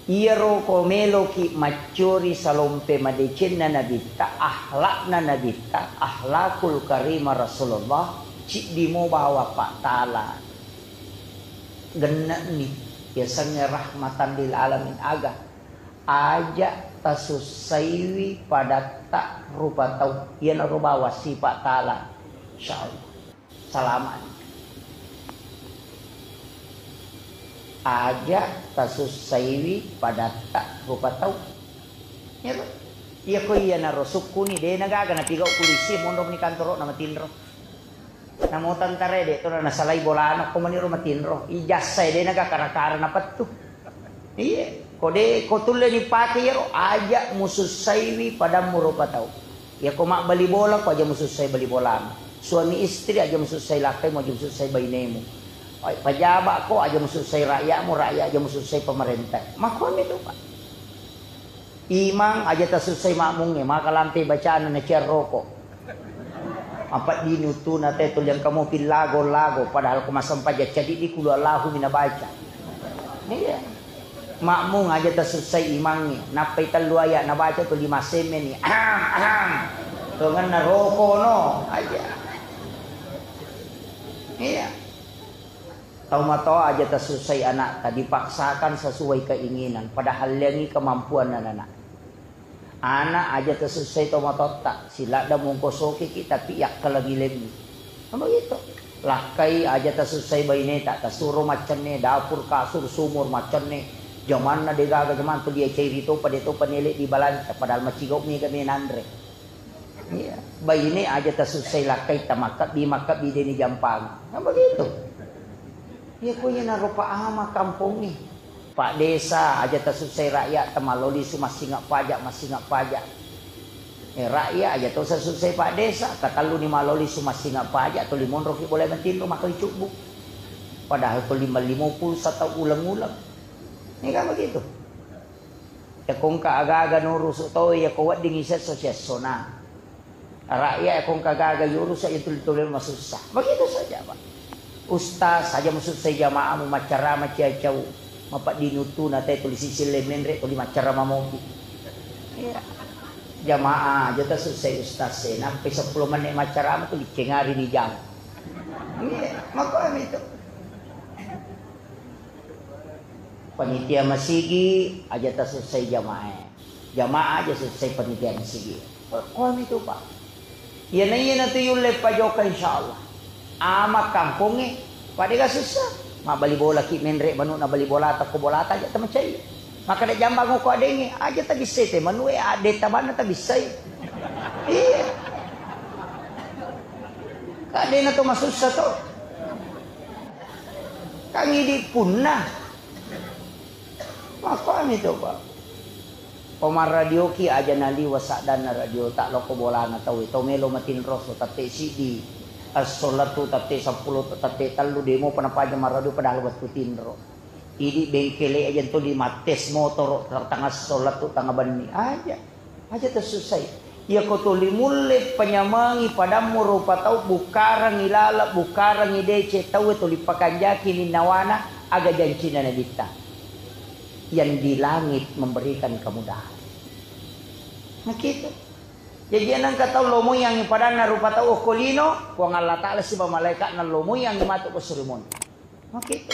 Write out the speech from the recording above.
Iro komelo ki macuri salompe madecin na nabita ahlak na nabita ahlakul karimah Rasulullah cik dimo bawa Pak Ta'ala genak nih biasanya rahmatan lil alamin agak aja tasusaiwi pada tak rupa tau ia narubawa si Pak Ta'ala insyaallah salaman aja tasus saiwi pada tak rupa tahu ya lo iya ko iya na rosukku ni de nagaga na pigaw polisi mondo ni kantor na matinro na mo tantare de to na salay bolano ko maniro matinro ijasa de nagakarakara na pattu iya ko de ko tulle ni pati yero aja musus saiwi pada rupa tahu ya ko mak bali bola ko aja musus sai bali bola suami istri aja musus sai lakai mo aja musus sai bainemu pejabat kok aja selesai rakyatmu, rakyat aja selesai pemerintah. Makon itu Pak. Imang aja tak selesai makmungnya, maka lantai bacaan na cer rokok. Apa dinutu nate tul yang kamu pil lago padahal kemasam pajak jadi di kulu Allahu mina baca. Iya. Makmung aja tak selesai imangnya, napai telu ayat na baca tu 5 semen ni. Dengan na rokok no aja. Iya. Tahu aja tak selesai anak tadi dipaksakan sesuai keinginan padahal ini kemampuan anak aja tak selesai tahu tak sila dah mungkosoki kita piak lagi apa gitu lakai aja tak selesai bayi tak suruh macam ni dapur kasur sumur macam ni zaman na degaga zaman tu dia cair itu pada itu penilik di balan padahal macigok ni kami nandre iya bayi ni aja tak selesai lakai tamakat di deni jampang apa gitu. Ya kuya na rupa ama kampung ni. Pak desa aja tak selesai rakyat temaloli masih ngak pajak. Rakyat aja tak selesai pak desa katalu ni maloli masih ngak pajak tu limon roki boleh mentin rumah kali cukbu. Padahal tu 50 satu ulang-ulang. Ni kan begitu. Ya kong ka aga-aga nurus to ya ko wad dingiset sona. Rakyat kong kagaga yurus ya tulis masusah. Begitu saja Pak. Ustaz saja maksud saya jamaah macara macam mapak dinutu nate tulis silen menre tulis macara mamoki. Iya. Jamaah jata selesai ustaz saya sampai 10 menit macara tu dicengari di jam. Iya, maka itu. Panitia masigi aja tak selesai jamaah. Jamaah aja selesai panitia masigi. Kau itu Pak. Ya na tuyul le pajoka insyaallah. Ama kampungnya pada gak susah mak bali bola ki menrek manu na bali bola tak ko bola aja ta macai maka da jambang ko adengi aja ta bisa te manu ade tabana ta bisa iya kade na to masusah to kangi di punna maka ni to Pak Pomar radio ki aja nali wasak dan radio tak loko bola na tahu to melo matin roso tate sidi as-salatu tate 10 tate talu demo panapa marado padahal waktu tinro ini bengkele aja tu 5 tes motor tengah salat tu tengah bani aja tersusai ya ko tuli mulle penyamangi padamu rupa tau bukarang ilala bukarang idece tau tu lipakanjaki ni nawana aga janjina nabita yang di langit memberikan kemudahan nah gitu. Jadi nang kata lomo yang pada narupa tau kolino, kuang Allah Ta'ala si malaikat na lomo yang matuk ko surimon. Makito.